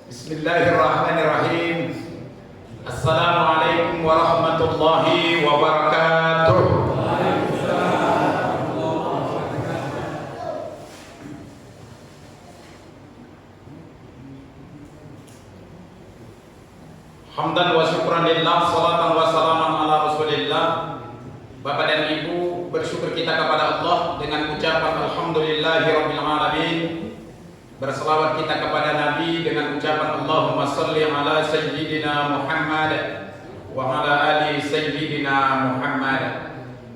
Bismillahirrahmanirrahim. Assalamualaikum warahmatullahi wabarakatuh. Hamdan wa syukran lillah, salatan wa salaman ala rasulillah. Bapak dan Ibu, bersyukur kita kepada Allah dengan ucapan alhamdulillahi rabbil alamin. Berselawat kita kepada Nabi dengan ucapan Allahumma salli ala sayyidina Muhammad wa ala ali sayyidina Muhammad.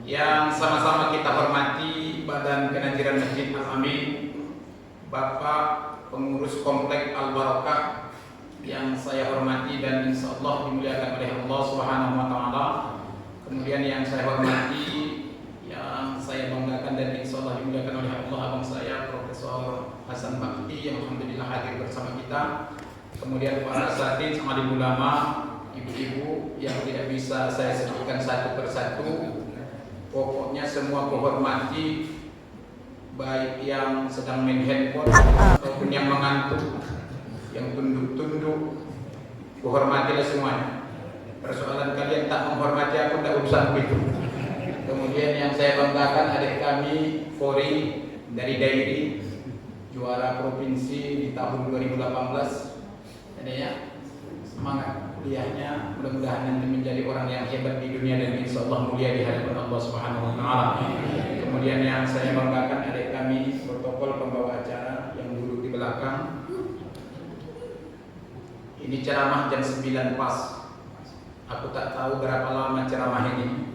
Yang sama-sama kita hormati Badan Kenaziran Masjid Al-Amin, Bapak Pengurus Komplek Al-Barakah yang saya hormati dan insya Allah dimuliakan oleh Allah Subhanahu wa Ta'ala. Kemudian yang saya hormati, yang saya banggakan dan insya Allah dimuliakan oleh Allah, abang saya Profesor Hasan Bakti yang alhamdulillah hadir bersama kita. Kemudian para asatidz, alim ulama, ibu-ibu yang tidak bisa saya sebutkan satu persatu. Pokoknya semua kuhormati, baik yang sedang main handphone ataupun yang mengantuk, yang tunduk-tunduk, kuhormatilah semuanya. Persoalan kalian tak menghormati aku, tidak urusan itu. Kemudian yang saya banggakan adik kami Fori dari Dairi, juara provinsi di tahun 2018. Ini ya, semangat kuliahnya, mudah-mudahan nanti menjadi orang yang hebat di dunia dan insya Allah mulia di hadapan Allah Subhanahu wa Ta'ala. Kemudian yang saya banggakan adik kami protokol pembawa acara yang duduk di belakang. Ini ceramah jam 9 pas. Aku tak tahu berapa lama ceramah ini.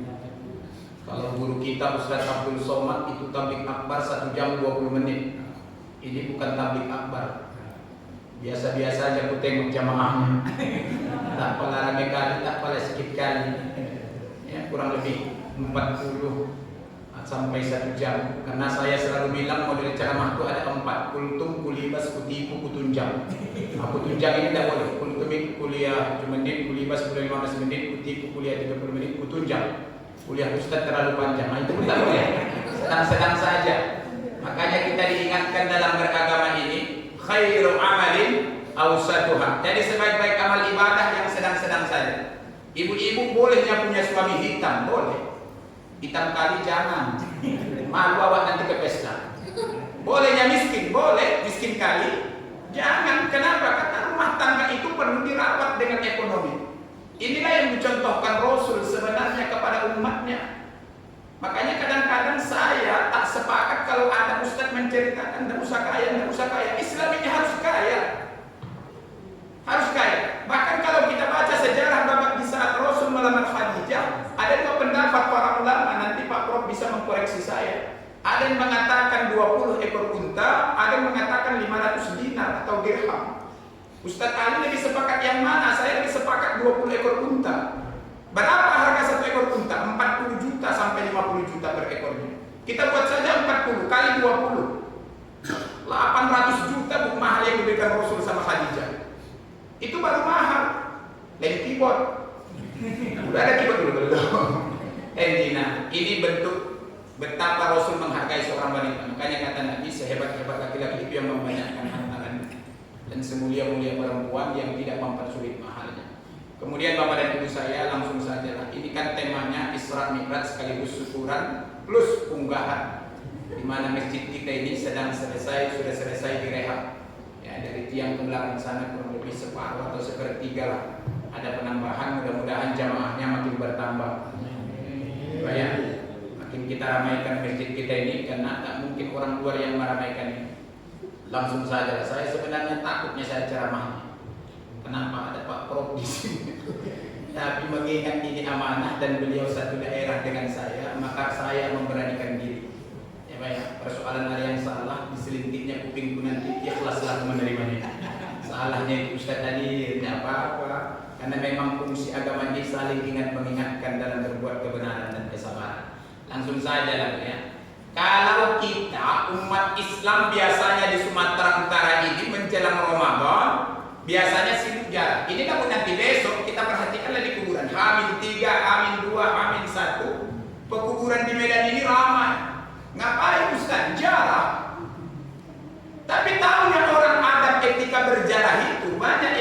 Kalau guru kita Ustaz Abdul Somad itu tablik akbar 1 jam 20 menit. Ini bukan tablik akbar. Biasa-biasa aja aku tengok jamaahnya. Tak pala rame kali, tak pala sedikit kali. Ya, kurang lebih 40 sampai 1 jam. Karena saya selalu bilang model ceramah itu ada 4. Kultum, kulibas, kutipu, kutunjang. Aku tunjang ini tidak boleh. Kultum kuliah 7 menit, kulibas kuliah 15 menit, kutipu kuliah 30 menit, kutunjang. Kuliah Ustaz terlalu panjang. Nah, itu pun tak boleh. Sedang-sedang saja. Makanya kita diingatkan dalam beragama ini, khairu amalin awsatuha. Jadi sebaik-baik amal ibadah yang sedang-sedang saja. Ibu-ibu bolehnya punya suami hitam, boleh. Hitam kali jangan. Malu awak nanti ke pesta. Bolehnya miskin, boleh. Miskin kali jangan. Kenapa? Karena rumah tangga itu perlu dirawat dengan ekonomi. Inilah yang dicontohkan Rasul sebenarnya kepada umatnya. Makanya kadang-kadang saya tak sepakat kalau ada ustaz menceritakan tidak usah kaya, tidak usah kaya. Islam ini harus kaya. Harus kaya. Bahkan kalau kita baca sejarah babak di saat Rasul melamar Khadijah, ada 2 pendapat para ulama, nanti Pak Prof bisa mengkoreksi saya. Ada yang mengatakan 20 ekor unta, ada yang mengatakan 500 dinar atau dirham. Ustaz Ali lebih sepakat yang mana? Saya lebih sepakat 20 ekor unta. Berapa harga 1 ekor unta? 40 juta sampai 50 juta per ekornya. Kita buat saja 40 kali 20. 800 juta bukan mahal yang diberikan Rasul sama Khadijah. Itu baru mahal. Lain keyboard. Udah ada keyboard dulu belum? Nah, ini bentuk betapa Rasul menghargai seorang wanita. Makanya kata Nabi, sehebat-hebat laki-laki itu yang membanyakkan hartanya dan semulia-mulia perempuan yang tidak mempersulit mahalnya. Kemudian Bapak dan Ibu saya langsung saja lah. Ini kan temanya Isra Mi'raj sekaligus syukuran plus unggahan, di mana masjid kita ini sudah selesai direhab. Ya, dari tiang ke belakang sana kurang lebih separuh atau sepertiga lah. Ada penambahan, mudah-mudahan jamaahnya makin bertambah. Ya, makin kita ramaikan masjid kita ini karena tak mungkin orang luar yang meramaikan ini. Langsung saja, saya sebenarnya takutnya saya ceramahnya. Kenapa ada Pak Prof di sini? Tapi mengingat ini amanah dan beliau satu daerah dengan saya, maka saya memberanikan diri. Ya, banyak persoalan ada yang salah, diselintiknya kupingku nanti ikhlaslah menerimanya. Salahnya itu Ustaz tadi, tidak apa-apa. Karena memang fungsi agama ini saling ingat mengingatkan dalam berbuat kebenaran dan kesabaran. Langsung saja lah ya. Kalau kita umat Islam biasanya di Sumatera Utara ini menjelang Ramadan biasanya sibuk jalan. Ini kan nanti besok kita perhatikanlah di kuburan. H-3, H-2, H-1. Pekuburan di Medan ini ramai. Ngapain Ustaz? Jarak. Tapi tahunya orang adab ketika berjarah itu banyak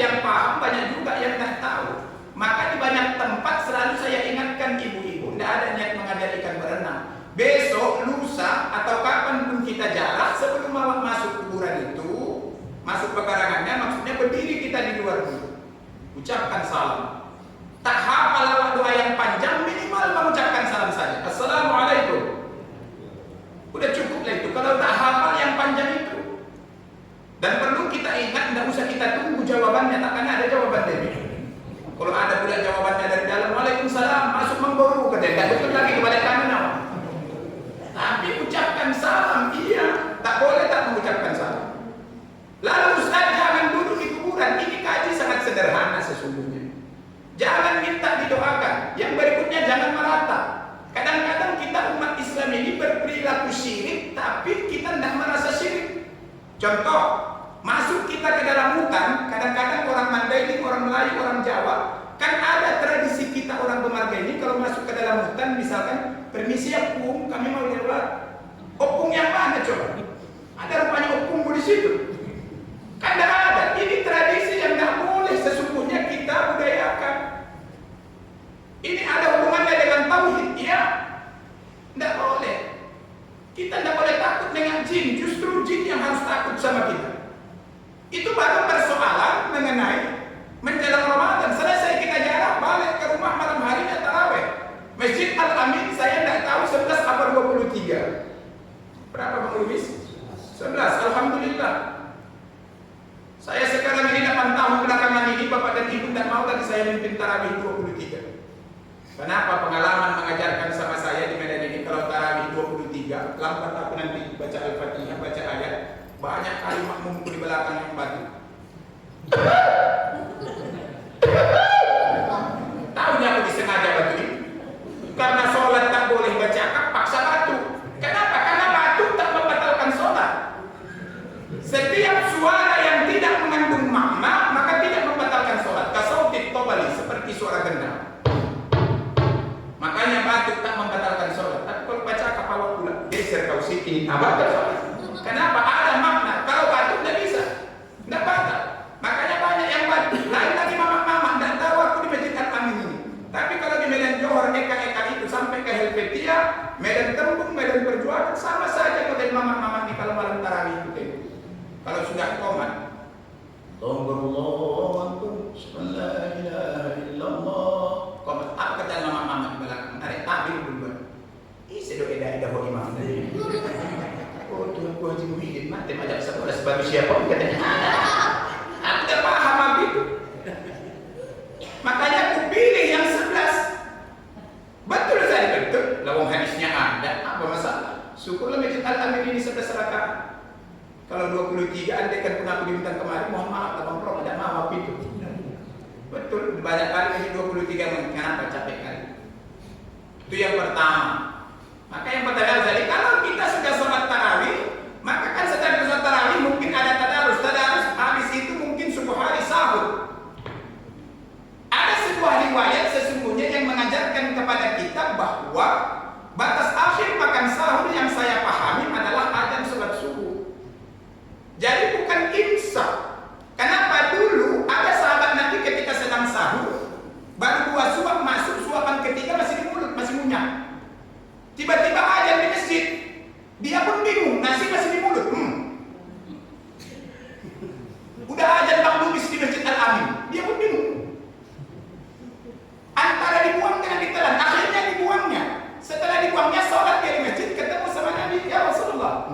ucapkan salam. Tak hafal lewat doa yang panjang, minimal mengucapkan salam saja. Assalamualaikum. Udah cukup lah itu. Kalau tak hafal yang panjang itu. Dan perlu kita ingat, tidak usah kita tunggu jawabannya, takkan ada jawaban dari. Kalau ada pula jawabannya dari dalam, Waalaikumsalam, masuk mengguru ke dia, betul lagi kepada kanan. Tapi ucapkan salam, iya, tak boleh tak mengucapkan salam. Lalu Ustaz jangan duduk di kuburan. Ini kaji sangat sederhana sesungguhnya. Jangan minta didoakan. Yang berikutnya jangan meratap. Kadang-kadang kita umat Islam ini berperilaku syirik, tapi kita tidak merasa syirik. Contoh, masuk kita ke dalam hutan, kadang-kadang orang Mandailing, orang Melayu, orang Jawa, kan ada tradisi kita orang Pemarga ini kalau masuk ke dalam hutan, misalkan, permisi ya Pung, kami mau lewat. Opung yang mana coba? Ada rupanya opung di situ. Kan tidak ada. Ini tradisi yang tidak boleh sesungguhnya kita budayakan. Ini ada hubungannya dengan tauhid, ya? Tidak boleh. Kita tidak boleh takut dengan jin. Justru jin yang harus takut sama kita. Itu baru persoalan mengenai menjelang Ramadan. Selesai kita jarak balik ke rumah malam harinya tarawih. Masjid Al-Amin saya tidak tahu 11 apa 23. Berapa Bang Lubis? 11. Alhamdulillah. Saya sekarang ini 8 tahun belakangan ini Bapak dan Ibu tidak mau lagi saya memimpin tarawih 23. Kenapa? Pengalaman mengajarkan sama saya di Medan ini kalau tarawih 23, lambat aku nanti baca Al-Fatihah, baca ayat, banyak kali makmum di belakang yang batu. Tahunya aku disengaja batu ini. Karena sholat tak boleh bercakap, paksa batu. Kenapa? Karena batu tak membatalkan sholat. Setiap suara yang tidak mengandung makna, maka tidak membatalkan sholat. Kasautit tobali, seperti suara gendang. Makanya batu tak membatalkan sholat. Tapi kalau baca kapal pula, geser kau sini, batal sholat. Kenapa? Ada makna. Kalau batu tidak bisa, tidak batal. Makanya banyak yang batu. Lain lagi mama-mama, tidak tahu aku di Masjid Al-Amin ini. Tapi kalau di Medan Johor, eka-eka itu sampai ke Helvetia, Medan Tembung, Medan Perjuangan, sama saja model mama-mama ini kalau malam tarawih itu. Kalau sudah komat, Allahu Akbar, la ilaha illallah. Komat apa kata mama-mama di belakang? Tarik tabir dulu. Isi doa eda ho imam. Oh Tuhan Haji Muhyiddin mati macam sekolah sebagai siapa katanya. Aku tak paham begitu. Makanya aku pilih yang 11. Betul saya betul. Lawang hadisnya ada, apa masalah? Syukurlah Masjid Al-Amin ini 11 rakaat. Kalau 23 andai kan pernah aku diminta kemarin, mohon maaf Bang Prof, tidak mau itu. Betul, banyak kali ini 23 kenapa capek kali. Itu yang pertama. Maka yang pertama jadi kalau kita sudah sholat tarawih, maka kan setelah sholat tarawih mungkin ada tadarus. Tadarus habis itu mungkin subuh hari sahur. Ada sebuah riwayat sesungguhnya yang mengajarkan kepada kita bahwa batas akhir makan sahur yang saya pahami adalah adzan sholat subuh. Jadi bukan imsak. Kenapa dulu ada sahabat Nabi ketika sedang sahur, baru 2 suap masuk, suapan ketiga masih di mulut, masih munyah. Tiba-tiba adzan di masjid, dia pun bingung, nasi masih di mulut. Udah adzan Bang Lubis di Masjid Al-Amin, dia pun bingung. Antara dibuang dengan ditelan, akhirnya dibuangnya. Setelah dibuangnya, sholat dia di masjid, ketemu sama Nabi, ya Rasulullah.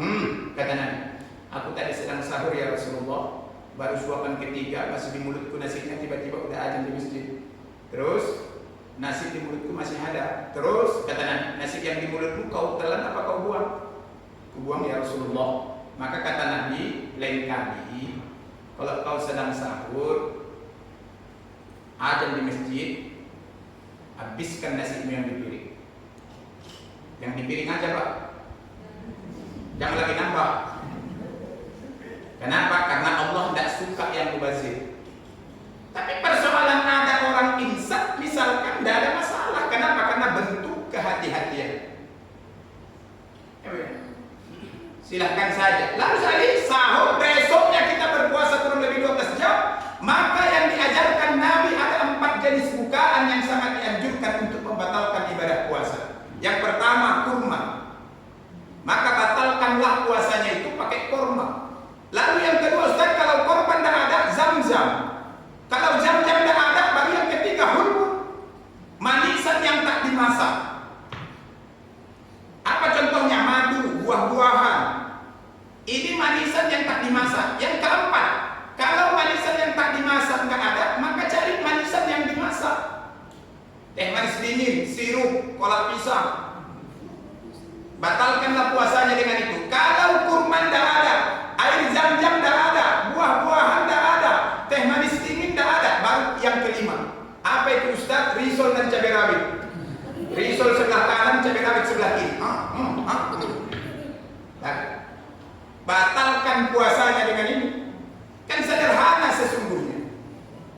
Kata Nabi, aku tadi sedang sahur ya Rasulullah, baru suapan ketiga masih di mulutku nasinya, tiba-tiba udah adzan di masjid. Terus nasi di mulutku masih ada. Terus kata Nabi, nasi yang di mulutmu kau telan apa kau buang? Ku buang ya Rasulullah. Maka kata Nabi, lain kali kalau kau sedang sahur, adzan di masjid, habiskan nasimu yang di piring. Yang di piring aja Pak, jangan lagi nambah. Kenapa? Karena Allah tidak suka yang mubazir. Tapi persoalan ada orang insaf misalkan tidak ada masalah. Kenapa? Karena bentuk kehati-hatian. Silahkan saja. Lalu tadi sahur, besoknya kita berpuasa kurang lebih 12 jam. Maka yang diajarkan Nabi ada 4 jenis bukaan yang sangat dianjurkan untuk membatalkan ibadah puasa. Yang pertama kurma. Maka batalkanlah puasanya itu pakai kurma. Lalu yang kedua Ustaz, kalau korban tidak ada, zam-zam. Kalau zam-zam tidak ada, dingin, sirup, kolak pisang. Batalkanlah puasanya dengan itu. Kalau kurma tidak ada, air zam-zam tidak ada, buah-buahan tidak ada, teh manis dingin tidak ada, baru yang kelima. Apa itu Ustaz? Risol dan cabai rawit. Risol sebelah kanan, cabai rawit sebelah kiri. Batalkan puasanya dengan ini. Kan sederhana sesungguhnya.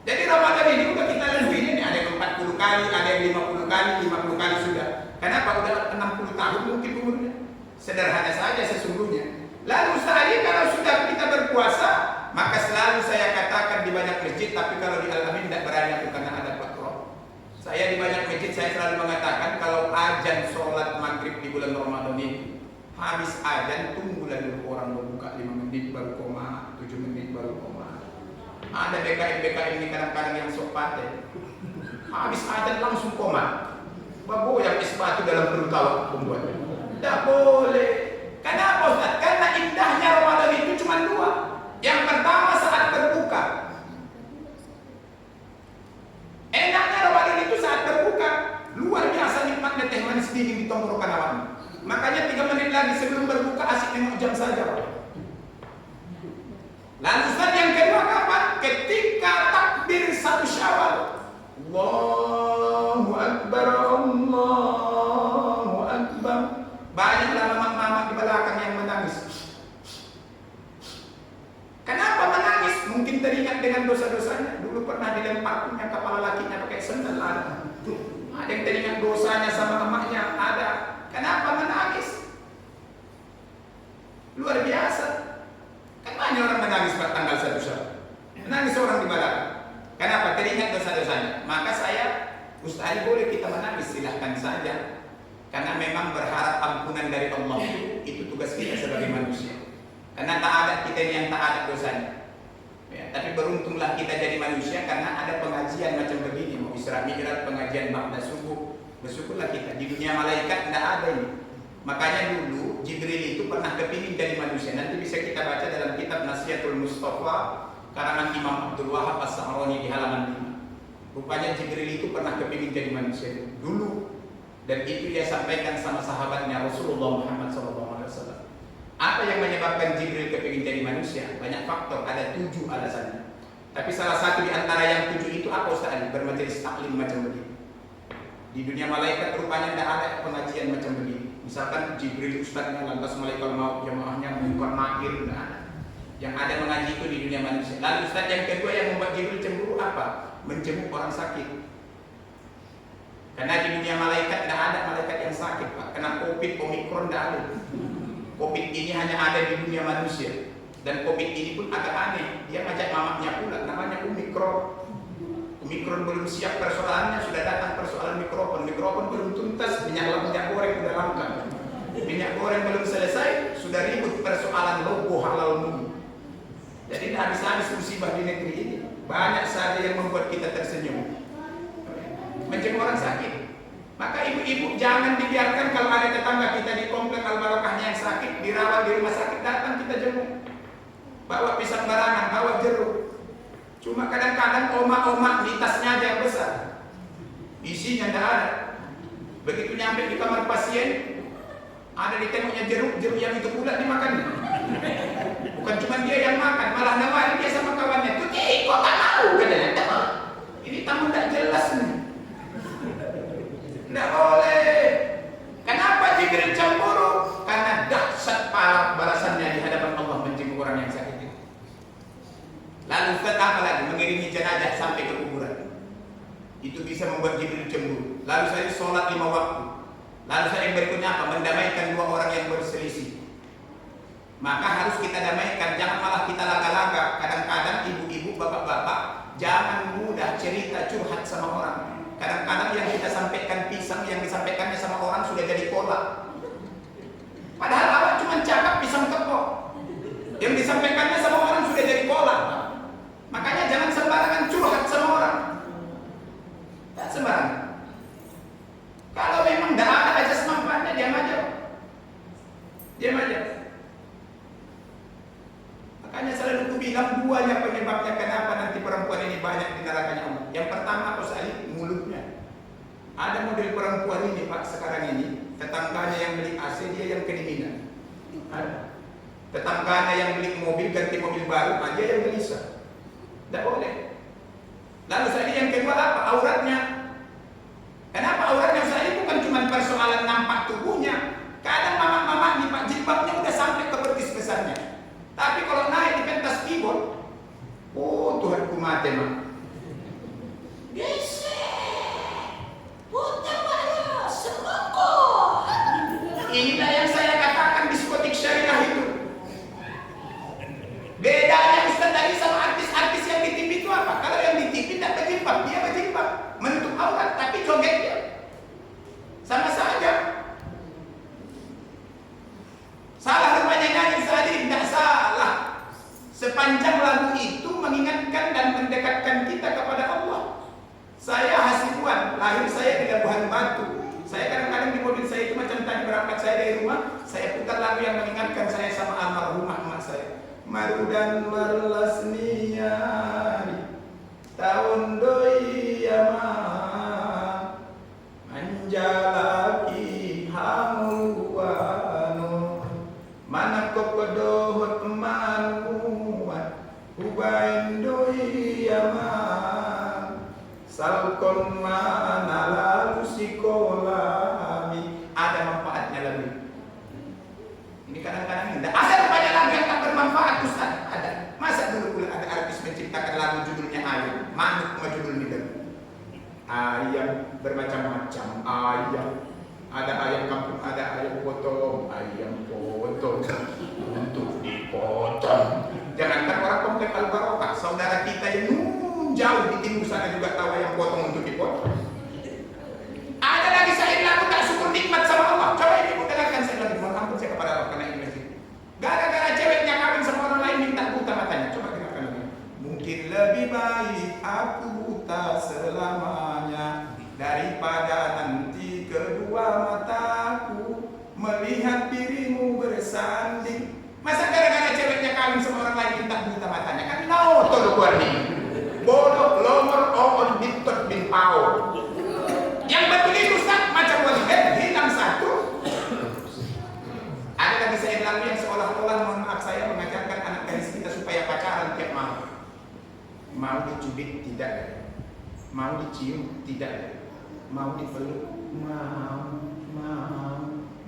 Jadi Ramadan ini udah kita lalui ini, ada yang 40 kali, ada yang 50 kali, 50 kali sudah. Kenapa? Udah 60 tahun mungkin umurnya. Sederhana saja sesungguhnya. Lalu sekali kalau sudah kita berpuasa, maka selalu saya katakan di banyak masjid, tapi kalau di Al-Amin tidak berani aku karena ada patron. Saya di banyak masjid saya selalu mengatakan kalau azan sholat maghrib di bulan Ramadan ini, habis azan tunggulah dulu orang berbuka 5 menit baru koma, 7 menit baru koma. Ada BKM ini kadang-kadang yang sok paten. Habis azan langsung koma. Babu yang es batu dalam perut awak pembuatnya. Tidak boleh. Kenapa Ustaz? Karena indahnya Ramadan itu cuma dua. Yang pertama saat berbuka. Enaknya Ramadan itu saat berbuka. Luar biasa nikmatnya teh manis dingin di tenggorokan awakmu. Makanya 3 menit lagi sebelum berbuka asik tengok jam saja. Lalu Ustaz yang kedua kapan? Ketika takbir 1 Syawal. Allahu Akbar, Allahu Akbar. Banyaklah mama-mama di belakang yang menangis. Kenapa menangis? Mungkin teringat dengan dosa-dosanya. Dulu pernah dilempar punya kepala lakinya pakai sendal. Ada yang teringat dosanya sama emaknya. Ada. Kenapa menangis? Luar biasa. Kan banyak orang menangis pada tanggal 1 Syawal. Menangis orang di belakang. Kenapa? Teringat dosa-dosanya. Maka saya, Ustaz, boleh kita menangis, silahkan saja. Karena memang berharap ampunan dari Allah itu tugas kita sebagai manusia. Karena tak ada kita yang tak ada dosanya. Ya, tapi beruntunglah kita jadi manusia karena ada pengajian macam begini. Mau Isra Mi'raj, pengajian ba'da subuh. Bersyukurlah kita. Di dunia malaikat tidak ada ini. Makanya dulu Jibril itu pernah kepingin jadi manusia. Nanti bisa kita baca dalam kitab Nasihatul Mustafa karangan Imam Abdul Wahab As-Sahrani di halaman 5. Rupanya Jibril itu pernah kepingin jadi manusia dulu. Dan itu dia sampaikan sama sahabatnya Rasulullah Muhammad SAW. Apa yang menyebabkan Jibril kepingin jadi manusia? Banyak faktor, ada 7 alasannya. Tapi salah satu di antara yang 7 itu apa Ustaz? Bermajelis taklim macam begini. Di dunia malaikat rupanya tidak ada pengajian macam begini. Misalkan Jibril Ustaznya, lantas malaikat maut jamaahnya bukan makir, tidak ada. Yang ada mengaji itu di dunia manusia. Lalu Ustaz yang kedua yang membuat Jibril cemburu apa? Menjenguk orang sakit. Karena di dunia malaikat tidak ada malaikat yang sakit, Pak. Kena COVID, Omikron tidak ada. COVID ini hanya ada di dunia manusia. Dan COVID ini pun agak aneh. Dia ngajak mamanya pula, namanya Omikron. Omikron belum siap persoalannya, sudah datang persoalan mikrofon. Mikrofon belum tuntas, minyak goreng sudah langka. Minyak goreng belum selesai, sudah ribut persoalan logo halal mulu. Jadi tidak habis-habis musibah di negeri ini. Banyak saja yang membuat kita tersenyum. Menjenguk orang sakit. Maka ibu-ibu jangan dibiarkan kalau ada tetangga kita di komplek Al-Barakahnya yang sakit, dirawat di rumah sakit, datang kita jenguk. Bawa pisang barangan, bawa jeruk. Cuma kadang-kadang oma-oma di tasnya aja yang besar. Isinya tidak ada. Begitu nyampe di kamar pasien, ada di tengoknya jeruk yang itu pula dimakannya. Bukan cuma dia yang makan, malah nawarin dia sama kawannya. Tuh, kok tak mau katanya. Ini tamu tidak jelas nih. Tidak boleh. Kenapa Jibril cemburu? Karena dahsyat balasannya di hadapan Allah menjenguk orang yang sakit itu. Lalu Ustaz apa lagi? Mengiringi jenazah sampai ke kuburan. Itu bisa membuat Jibril cemburu. Lalu saya sholat 5 waktu. Lalu saya yang berikutnya apa? Mendamaikan 2 orang yang berselisih. Maka harus kita damaikan. Jangan malah kita laga-laga. Kadang-kadang ibu-ibu, bapak-bapak jangan mudah cerita curhat sama orang. Kadang-kadang yang kita sampaikan pisang, yang disampaikannya sama orang sudah jadi kolak. Padahal awak cuma cakap pisang kepok. Yang disampaikannya sama orang sudah jadi kolak. Makanya jangan sembarangan curhat sama orang. Tak sembarangan. Kalau memang tidak ada ajas manfaatnya, diam aja. Diam aja. Makanya selalu aku bilang 2 yang penyebabnya kenapa nanti perempuan ini banyak di nerakanya Allah. Yang pertama apa sekali? Mulutnya. Ada model perempuan ini Pak sekarang ini, tetangganya yang beli AC, dia yang kedinginan. Ada. Tetangganya yang beli mobil, ganti mobil baru, dia yang gelisah. Tidak boleh. Lalu saya yang kedua apa? Auratnya. Kenapa auratnya saya bukan cuma persoalan nampak tubuhnya. Kadang mama-mama nih Pak, jilbabnya udah sampai ke betis besarnya. Tapi kalau naik di pentas keyboard, oh Tuhanku mati Mak. Yes. Inilah yang saya katakan diskotik syariah itu. Bedanya Ustaz tadi sama artis-artis yang di TV itu apa? Kalau yang di TV tidak berjilbab, dia berjilbab, menutup aurat, tapi joget dia. Sama saja. Salah rupanya nyanyi tadi, tidak salah. Sepanjang lagu itu mengingatkan dan mendekatkan kita kepada Allah. Saya Hasibuan, lahir saya di Labuhan Batu. Saya kadang-kadang di mobil saya itu macam tadi berangkat saya dari rumah, saya putar lagu yang mengingatkan saya sama almarhumah emak saya. Marudan marlas niari tahun doi ama manjalaki hamuano mana kokodohot manuat ubain doi ama salkon mana lalu sikolami. Ada manfaatnya lagu. Ini kadang-kadang tidak ada banyak lagu yang tak bermanfaat Ustaz. Ada. Masa dulu ada artis menciptakan lagu judulnya ayam, manuk sama judul ini. Ayam bermacam-macam ayam. Ada ayam kampung, ada ayam potong, untuk dipotong. Jangankan orang komplek Al-Barokah, saudara kita yang jauh di timur sana juga tahu ayam potong untuk dipotong. Ada lagi saya lagu tak syukur nikmat sama Allah. Coba ini dengarkan saya lagi, mohon ampun saya kepada Allah karena ini. Gara-gara ceweknya kawin sama orang lain minta buta matanya. Coba dengarkan lagi. Mungkin lebih baik aku buta selamanya daripada nanti kedua mataku melihat dirimu bersanding. Masa gara-gara ceweknya kawin sama orang lain minta buta matanya? Kan nauto lu keluar nih. Bodoh lomor on bitot bin pao. Yang betul itu Ustaz, macam walidah hilang satu. Ada lagi saya lagu yang seolah-olah, mohon maaf, saya mengajarkan anak gadis kita supaya pacaran tiap malam. Mau dicubit tidak, mau dicium tidak, mau dipeluk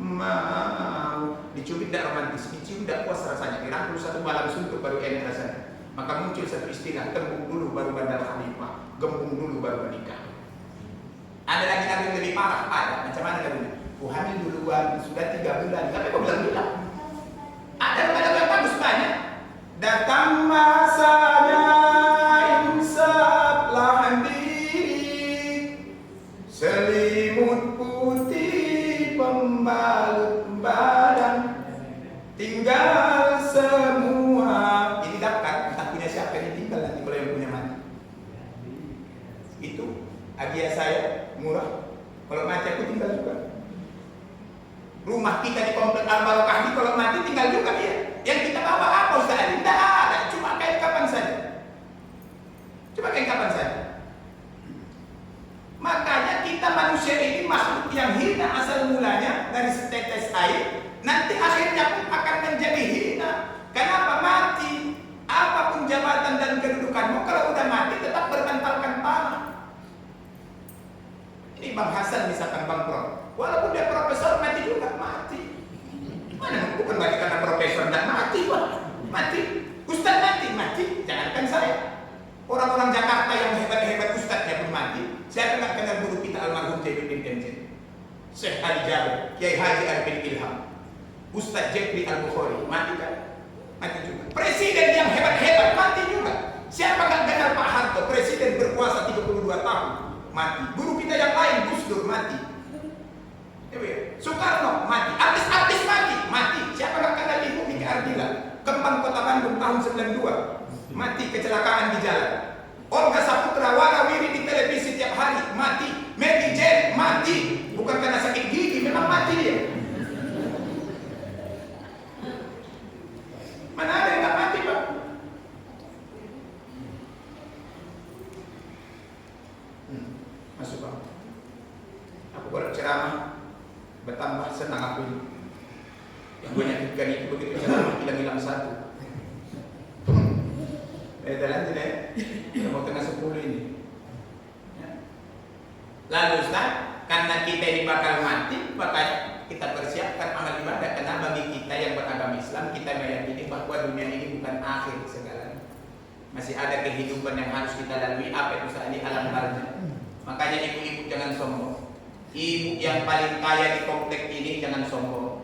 mau dicubit tidak romantis, dicium tidak puas rasanya, dirangkul satu malam suntuk baru enak rasanya. Maka muncul satu istilah, tembung dulu baru bandar khalifah, gembung dulu baru menikah. Ada lagi yang lebih parah, ada macam mana lagunya? Hamil duluan, sudah 3 bulan, tapi kok bilang-bilang? Ada yang bagus banyak. Datang masanya insaplah diri, selimut putih pembalut badan, tinggal semua. Ini daftar, entah punya siapa yang tinggal nanti kalau yang punya mati. Itu hadiah saya murah. Kalau mati aku tinggal juga. Rumah kita di komplek Al-Barokah ini kalau mati tinggal juga ya. Yang kita bawa apa Ustaz Ali? Tidak ada, cuma kain kapan saja. Cuma kain kapan saja. Makanya kita manusia ini makhluk yang hina asal mulanya dari setetes air, nanti akhirnya pun akan menjadi hina. Kenapa mati? Apapun jabatan dan kedudukanmu, kalau udah mati tetap berbantalkan tanah. Ini Bang Hasan misalkan Bang Pro, walaupun dia profesor mati juga mati. Mana bukan mati karena profesor dan mati Pak. Mati. Ustaz mati. Jangankan saya. Orang-orang Jakarta yang hebat-hebat ustaznya pun mati. Saya pernah kenal guru kita almarhum Jainuddin Kenjin, Syekh Ali Jabir, Kiai Haji Arifin Ilham, Ustaz Jeffrey Al-Bukhari, mati kan? Mati juga. Presiden yang hebat-hebat mati juga. Siapa nggak kenal Pak Harto, presiden berkuasa 32 tahun, mati. Guru kita yang lain, Gus Dur, mati. Soekarno mati, artis-artis mati. Siapa nggak kenal Ibu Mika Ardila, Kembang Kota Bandung tahun 92, mati kecelakaan di jalan. Olga Saputra warawiri di televisi tiap hari, mati. Maggie Jane mati, bukan karena sakit gigi, memang mati dia. Mana ada yang nggak mati Pak? Masuk Pak. Aku kalau ceramah bertambah senang aku ini. Yang menyakitkan itu begitu ceramah hilang-hilang satu. Jalan tidak ya? Mau tengah 10 ini. Ya. Lalu Ustaz, karena kita ini bakal mati, maka kita persiapkan amal ibadah. Karena bagi kita yang beragama Islam, kita meyakini bahwa dunia ini bukan akhir segalanya. Masih ada kehidupan yang harus kita lalui. Apa itu saat ini alam barzah. Makanya ibu-ibu jangan sombong. Ibu yang paling kaya di komplek ini jangan sombong.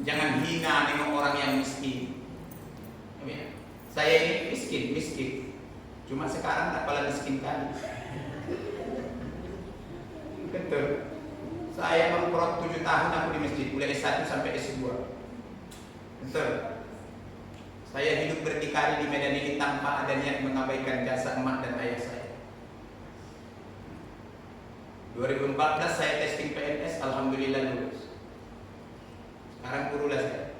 Jangan hina dengan orang yang miskin. Saya ini miskin. Cuma sekarang tak pala miskin kali. Betul. Saya mengprot 7 tahun aku di masjid, mulai S1 sampai S2. Betul. Saya hidup berdikari di Medan ini tanpa ada niat mengabaikan jasa emak dan ayah saya. 2014 saya testing PNS, alhamdulillah lulus. Sekarang gurulah saya.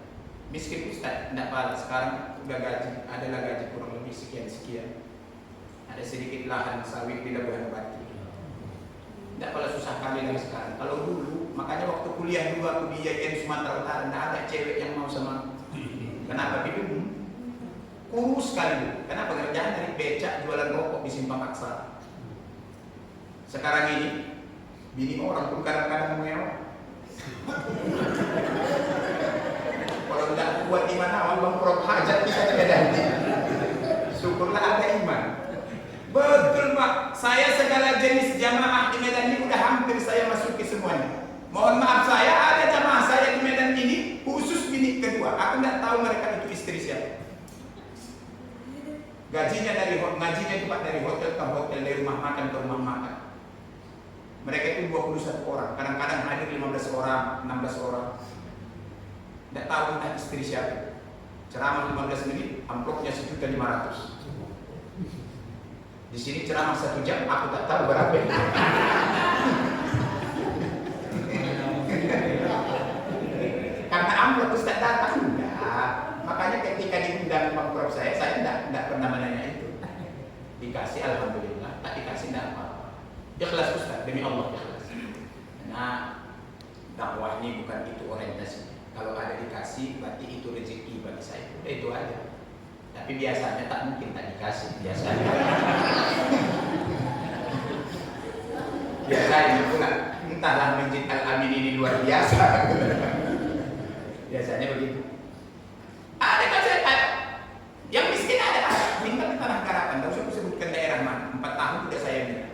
Miskin Ustaz, tidak apa, sekarang udah gaji, adalah gaji kurang lebih sekian. Ada sedikit lahan sawit di Labuhan Batu. Tidak pala susah kali lagi sekarang. Kalau dulu, makanya waktu kuliah dulu aku di IAIN Sumatera Utara, tidak ada cewek yang mau sama aku. Kenapa? Bingung. Kurus sekali. Kenapa? Kerjaan dari becak jualan rokok di Simpang Aksara. Sekarang ini, bini orang pun kadang-kadang mewah. Kalau tidak kuat iman awal mengprop hajat kita tidak ada. Syukurlah ada iman. Betul Pak, saya segala jenis jamaah di Medan ini udah hampir saya masuki semuanya. Mohon maaf saya ada jamaah saya di Medan ini khusus bini kedua. Aku tidak tahu mereka itu istri siapa. Gajinya ngajinya itu Pak dari hotel ke hotel, dari rumah makan ke rumah makan. Mereka itu 21 orang, kadang-kadang hadir 15 orang, 16 orang. Tidak tahu entah istri siapa. Ceramah 15 menit, amplopnya 1.500.000. Di sini ceramah 1 jam, aku tak tahu berapa. Karena amplop Ustaz datang, enggak. Makanya ketika diundang Bang Prof saya tidak pernah menanya itu. Dikasih alhamdulillah, tak dikasih tidak apa-apa. Ikhlas Ustaz, demi Allah ikhlas. Nah, dakwah ini bukan itu orientasinya. Kalau ada dikasih, berarti itu rezeki bagi saya. Udah itu aja. Tapi biasanya tak mungkin tak dikasih. Biasanya pula, entahlah Masjid Al-Amin ini luar biasa. Biasanya begitu. Ada kan saya yang miskin ada. Tinggal di Tanah Karapan. Tak usah aku sebutkan daerah mana. 4 tahun sudah saya bilang.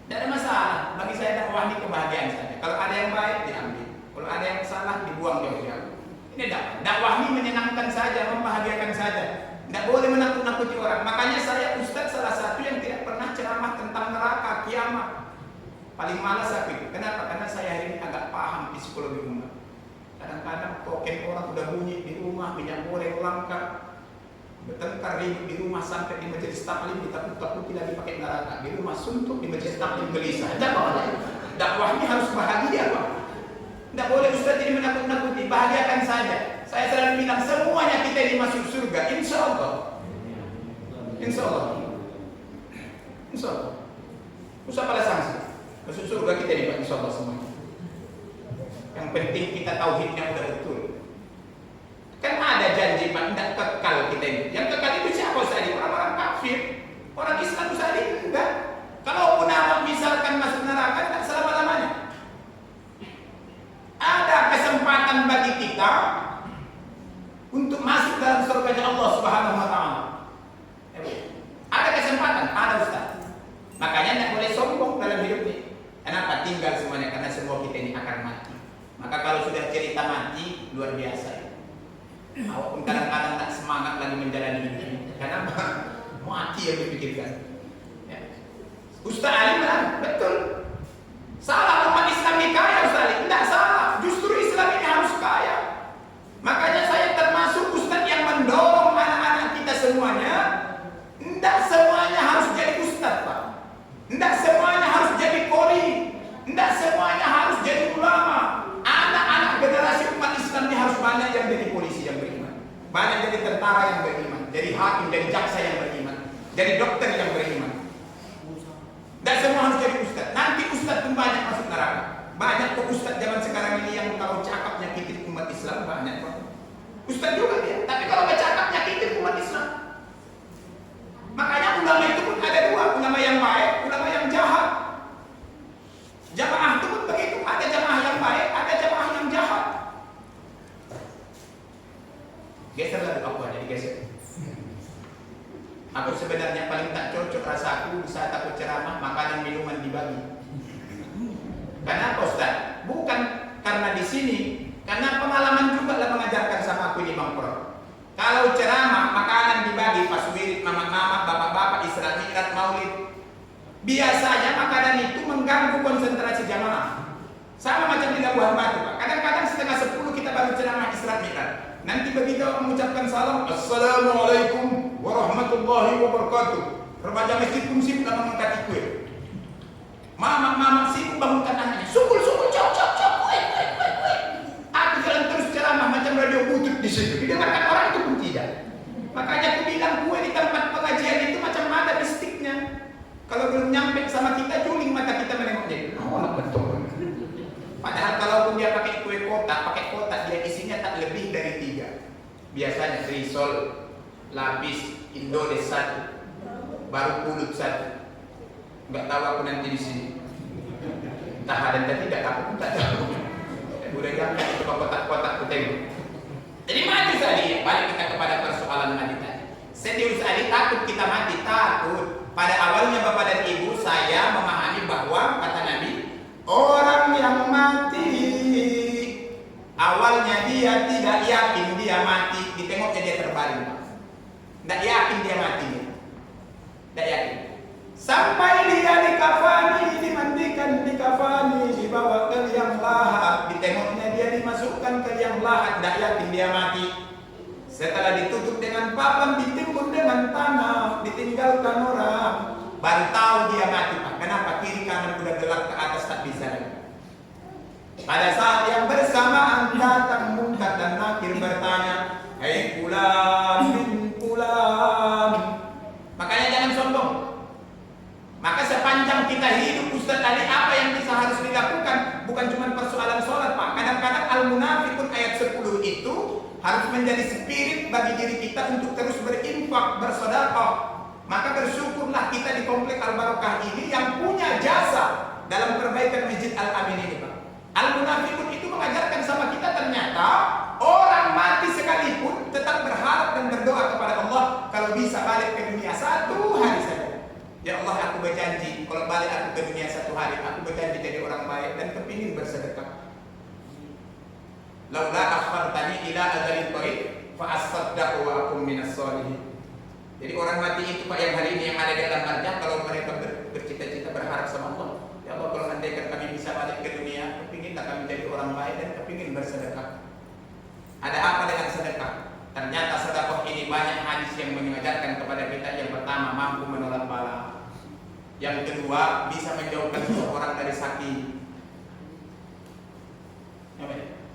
Tidak ada masalah. Bagi saya dakwah ini kebahagiaan saja. Kalau ada yang baik diambil, kalau ada yang salah dibuang jauh-jauh. Ini dakwah ini menyenangkan saja, membahagiakan saja. Tidak boleh menakut-nakuti orang. Makanya saya Ustaz salah satu yang tidak pernah ceramah tentang neraka, kiamat. Paling malas aku itu. Kenapa? Karena saya hari ini agak paham psikologi umat. Kadang-kadang token orang udah bunyi di rumah, minyak goreng langka, bertengkar ribut di rumah sampai di majelis taklim ditakut-takuti lagi pakai neraka. Di rumah suntuk, di majelis taklim gelisah. Tidak boleh. Dakwah ini harus bahagia, Pak. Tidak boleh Ustaz ini menakut-nakuti, bahagiakan saja. Saya selalu bilang semuanya kita ini masuk surga, insya Allah. Insya Allah. Insya Allah. Usah pada sanksi. Masuk surga kita ini Pak, insya Allah semuanya. Yang penting kita tauhidnya udah betul. Kan ada janji Pak, tidak kekal kita ini. Yang kekal itu siapa Ustaz? Orang-orang kafir. Orang Islam Ustaz enggak. Kalaupun awak misalkan masuk neraka, tidak selama-lamanya. Ada kesempatan bagi kita untuk masuk dalam surga Allah Subhanahu wa taala. Ada kesempatan, ada Ustaz. Makanya tidak boleh sombong dalam hidup ini. Kenapa? Tinggal semuanya, karena semua kita ini akan mati. Maka kalau sudah cerita mati, luar biasa. Awak pun kadang-kadang tak semangat lagi menjalani hidup ini. Kenapa? Mati yang dipikirkan. Ya. Ustaz Ali bilang, betul. Salah umat Islam ini kaya Ustaz Ali. Tidak salah. Justru Islam ini harus kaya. Makanya saya termasuk Ustaz yang mendorong anak-anak kita semuanya. Tidak semuanya harus jadi Ustaz Pak. Tidak semuanya harus jadi qori. Tidak semuanya harus jadi ulama. Anak-anak generasi umat Islam ini harus banyak yang jadi polisi yang beriman. Banyak jadi tentara yang beriman. Jadi hakim, jadi jaksa yang beriman. Jadi dokter yang beriman. Dan semua harus jadi ustaz. Nanti ustaz pun banyak masuk neraka. Banyak kok ustaz zaman sekarang ini yang kalau cakap nyakitin umat Islam banyak kok. Ustaz juga dia, tapi kalau bercakap nyakitin umat Islam. Makanya ulama itu pun ada dua, ulama yang baik, ulama yang jahat. Jamaah itu pun begitu, ada jamaah yang baik, ada jamaah yang jahat. Geser lagu aku aja, digeser. Aku sebenarnya paling tak cocok rasaku di saat aku ceramah, makanan minuman dibagi. Kenapa Ustaz? Bukan karena di sini, karena pengalaman juga lah mengajarkan sama aku di Bangkok. Kalau ceramah, makanan dibagi, pas wirid, mama-mama, bapak-bapak, Isra Mi'raj, Maulid. Biasanya makanan itu mengganggu konsentrasi jamaah. Sama macam di Labuhan Batu, Pak. Kadang-kadang setengah 10 kita baru ceramah Isra Mi'raj. Nanti begitu mengucapkan salam, Assalamualaikum warahmatullahi wabarakatuh. Remaja masjid pun sibuk mengangkat kue. Mama sibuk bangunkan anaknya. Sukul, cok, kue. Aku jalan terus ceramah macam radio butut di situ. Didengarkan orang itu pun tidak. Makanya aku bilang kue di tempat pengajian itu macam ada bistiknya. Kalau belum nyampe sama kita, juling mata kita menengoknya. Oh, betul. Padahal kalaupun dia pakai kue kotak, dia isinya tak lebih dari 3. Biasanya risol, lapis, Indodes 1, baru pulut 1. Nggak tahu aku nanti di sini. Entah ada dan tidak, aku pun tak tahu. Udah jangan coba kotak-kotak ku tengok. Jadi mati tadi, balik kita kepada persoalan mati tadi. Serius tadi, takut kita mati, takut. Pada awalnya Bapak dan Ibu, saya memahami bahwa kata Nabi, orang yang mati awalnya dia tidak yakin dia mati, ditengoknya dia terbaring. Tidak yakin dia mati, tidak yakin. Sampai dia dikafani, dimandikan, dikafani, dibawa ke liang lahat, ditengoknya dia dimasukkan ke liang lahat, tidak yakin dia mati. Setelah ditutup dengan papan, ditimbun dengan tanah, ditinggalkan orang, baru tahu dia mati, Pak. Kenapa? Kiri kanan udah gelap, ke atas tak bisa lagi. Pada saat yang bersamaan datang Munkar dan Nakir bertanya, "Hai fulan bin fulan." Makanya jangan sombong. Maka sepanjang kita hidup, Ustaz tadi apa yang bisa harus dilakukan? Bukan cuma persoalan sholat, Pak. Kadang-kadang Al-Munafiqun ayat 10 itu harus menjadi spirit bagi diri kita untuk terus berinfak, bersedekah. Maka bersyukurlah kita di Komplek Al-Barokah ini yang punya jasa dalam perbaikan Masjid Al-Amin ini, Pak. Al-Munafiqun itu mengajarkan sama kita ternyata orang mati sekalipun tetap berharap dan berdoa kepada Allah kalau bisa balik ke dunia 1 hari saja. Ya Allah, aku berjanji kalau balik aku ke dunia 1 hari, aku berjanji jadi orang baik dan kepingin bersedekah. Laula akhartani ila ajalin qarib fa asaddaqu wa akum minas sholihin. Jadi orang mati itu, Pak, yang hari ini yang ada di alam barzah, kalau mereka bercita-cita berharap sama Allah, ya Allah, kalau andaikan kami bisa balik ke dunia, kepinginlah kami jadi orang baik dan kepingin bersedekah. Ada apa dengan sedekah? Ternyata sedekah ini banyak hadis yang mengajarkan kepada kita. Yang pertama, mampu menolak bala. Yang kedua, bisa menjauhkan seseorang dari sakit.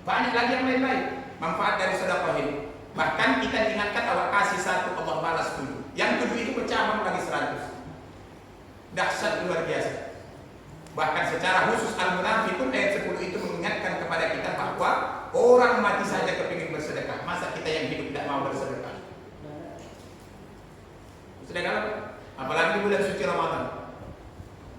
Banyak lagi yang lain-lain manfaat dari sedekah ini. Bahkan kita diingatkan awak kasih 1, Allah balas 7. Yang 7 itu bercabang lagi 100. Dahsyat luar biasa. Bahkan secara khusus Al-Munafiqun ayat 10 itu mengingatkan kepada kita bahwa orang mati saja kepingin bersedekah. Masa kita yang hidup tidak mau bersedekah? Sedekah apa? Apalagi di bulan suci Ramadan.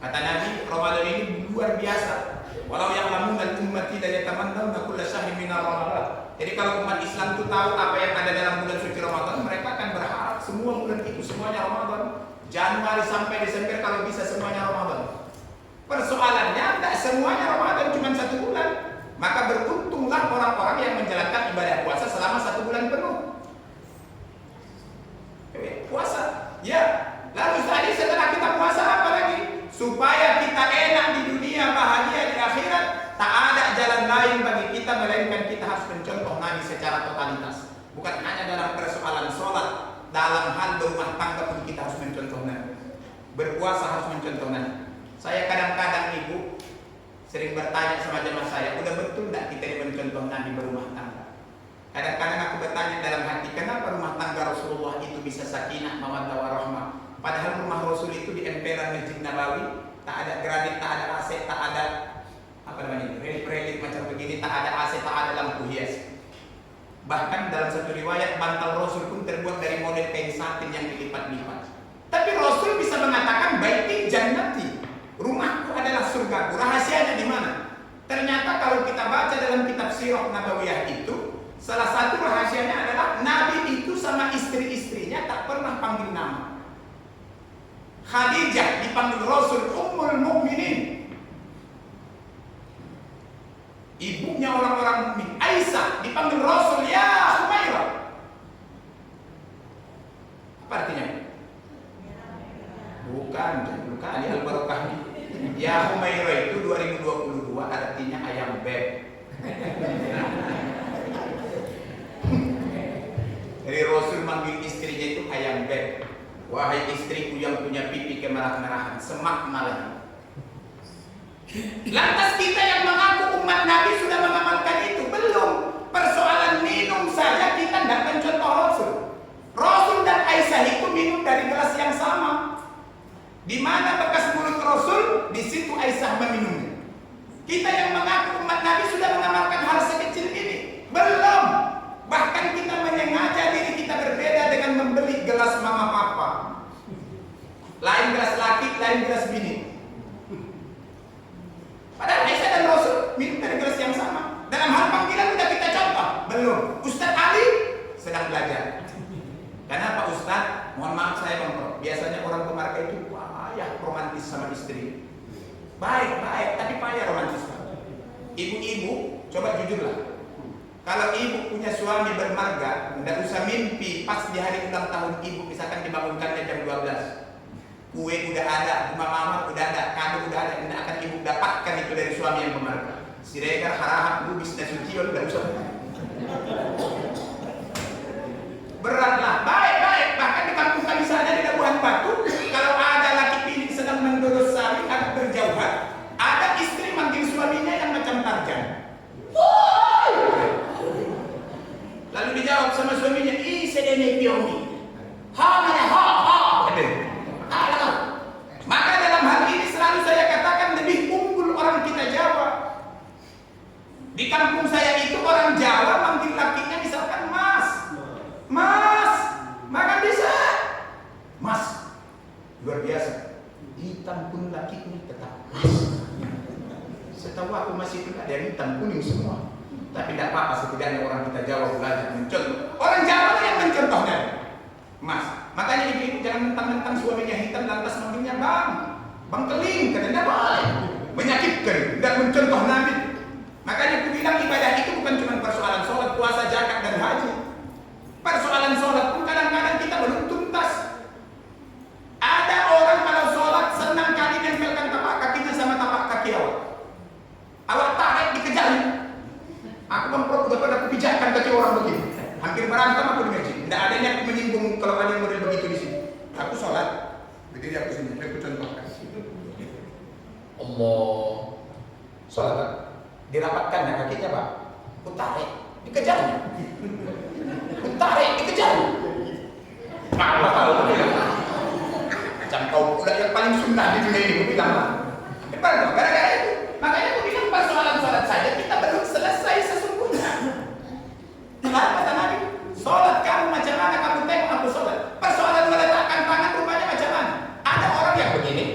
Kata Nabi, Ramadan ini luar biasa. Walau yang lamun dan ummati la yatamannawna kulla syahrin min Ramadan. Jadi kalau umat Islam itu tahu apa yang ada dalam bulan suci Ramadan, mereka akan berharap semua bulan itu semuanya Ramadan. Januari sampai Desember kalau bisa semuanya Ramadan. Persoalannya tidak semuanya Ramadan, cuma 1 bulan. Maka beruntunglah orang-orang yang menjalankan ibadah puasa selama 1 bulan penuh. Puasa, ya. Lalu tadi setelah kita puasa apa lagi? Supaya kita enak di dunia, bahagia di akhirat, tak ada jalan lain bagi kita melainkan kita harus mencontoh Nabi secara totalitas. Bukan hanya dalam persoalan sholat, dalam hal berumah tangga pun kita harus mencontoh Nabi. Berpuasa harus mencontoh Nabi. Saya kadang-kadang, Ibu, sering bertanya sama jemaah saya, udah betul tidak kita mencontoh Nabi berumah tangga? Kadang-kadang aku bertanya dalam hati, kenapa rumah tangga Rasulullah itu bisa sakinah, mawaddah warahmah? Padahal rumah Rasul itu di emperan Masjid Nabawi tak ada granit, tak ada AC, tak ada apa namanya, relik-relik macam begini, tak ada AC, tak ada lampu hias. Bahkan dalam satu riwayat bantal Rasul pun terbuat dari model kain satin yang dilipat-lipat. Tapi Rasul bisa mengatakan baiti jannati, rumahku adalah surgaku. Rahasianya di mana? Ternyata kalau kita baca dalam kitab Sirah Nabawiyah itu, salah satu rahasianya adalah Nabi itu sama istri-istrinya tak pernah panggil nama. Khadijah dipanggil Rasul Ummul Mukminin, ibunya orang-orang mukmin. Aisyah dipanggil Rasul ya Humairah. Apa artinya? Bukan, bukan ini al-barakah. Ya Humairah itu 2022 artinya ayam beb. Jadi Rasul manggil istrinya itu ayam beb. Wahai istriku yang punya pipi kemerah-merahan, semak malam. Lantas kita yang mengaku umat Nabi sudah mengamalkan itu? Belum. Persoalan minum saja kita tidak mencontoh Rasul. Rasul dan Aisyah itu minum dari gelas yang sama. Di mana bekas mulut Rasul, di situ Aisyah meminumnya. Kita yang mengaku umat Nabi sudah mengamalkan hal sekecil ini? Belum. Bahkan kita menyengaja diri kita berbeda dengan membeli gelas mama papa. Lain gelas laki, lain gelas bini. Padahal Aisyah dan Rasul minum dari gelas yang sama. Dalam hal panggilan sudah kita contoh? Belum. Ustadz Ali sedang belajar. Kenapa Ustadz? Mohon maaf saya kontrol. Biasanya orang pemarga itu payah romantis sama istri. Baik, tapi payah romantis. Ibu-ibu, coba jujurlah. Kalau ibu punya suami bermarga, tidak usah mimpi pas di hari ulang tahun ibu misalkan dibangunkannya jam 12. Kue udah ada, bunga mawar udah ada, kado udah ada, tidak akan ibu dapatkan itu dari suami yang bermarga. Sirekar harahap lubis dan suci tidak usah. Beratlah, baik. Bahkan di kampung kami sana di Labuhan Batu, kalau ada laki pilih sedang mendoros sari atau berjauhan, ada istri manggil suaminya yang macam Tarjan. Lalu dijawab sama suaminya, sedene piomi. Maka dalam hal ini selalu saya katakan lebih unggul orang kita Jawa. Di kampung saya itu orang Jawa manggil lakinya misalkan Mas, makan bisa. Mas, luar biasa. Hitam pun lakinya tetap Mas. Setahu aku masih itu ada yang hitam kuning semua. Tapi tidak apa-apa, setidaknya orang kita Jawa belajar mencontoh. Orang Jawa yang mencontohnya Mas. Makanya ibu-ibu jangan mentang-mentang suaminya hitam lantas manggilnya Bang Keling, katanya boleh. Menyakitkan dan mencontoh Nabi. Makanya aku bilang ibadah itu bukan cuma persoalan sholat, puasa, zakat dan haji. Persoalan sholat pun kadang-kadang kita belum tuntas. Ada orang kalau sholat senang kali nempelkan tapak kakinya sama tapak kaki awak. Awak tarik dikejar. Aku Bang Prof udah pada pijakkan kaki orang begini. Hampir berantem aku di masjid. Tidak ada yang aku menyinggung kalau ada yang model begitu di sini. Aku sholat, berdiri aku sini. Aku contohkan. Allah, sholat dirapatkan ya kakinya Pak. Aku tarik, dikejarnya. Aku tarik, dikejarnya. Kalau macam kau udah yang paling sunnah di dunia ini, aku bilang lah. Gara-gara itu. Makanya aku bilang persoalan sholat saja kita belum selesai sesungguhnya. Kata Nabi, sholat kamu macam mana kamu tengok aku sholat. Persoalan meletakkan tangan rupanya macam mana. Ada orang yang begini,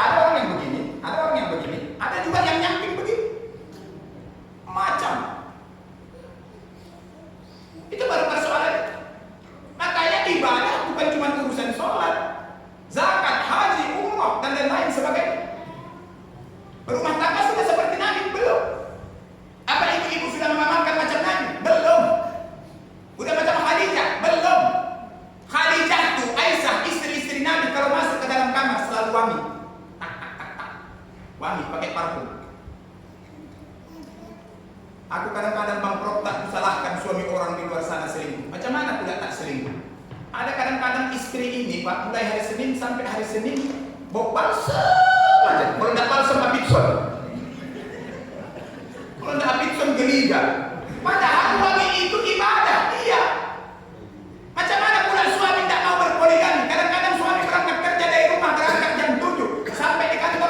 ada orang yang begini, ada orang yang begini, ada juga yang nyamping begini. Macam itu baru persoalan. Makanya ibadah bukan cuma urusan sholat, zakat, haji, umrah dan lain-lain sebagainya. Berumah tangga sudah seperti Nabi? Belum. Apa ibu-ibu sudah mengamalkan macam Nabi? Belum. Udah macam Khadijah? Belum. Khadijah itu Aisyah, istri-istri Nabi kalau masuk ke dalam kamar selalu wangi. Wangi pakai parfum. Aku kadang-kadang Bang Prof tak disalahkan suami orang di luar sana selingkuh. Macam mana pula tak selingkuh? Ada kadang-kadang istri ini Pak, mulai hari Senin sampai hari Senin bau balsam aja. Kalau tidak balsam Abidson. Kalau tidak Abidson geliga. Padahal wangi itu ibadah. Iya. Macam mana pula suami tidak mau berpoligami? Kadang-kadang suami berangkat kerja dari rumah berangkat jam 7 sampai di kantor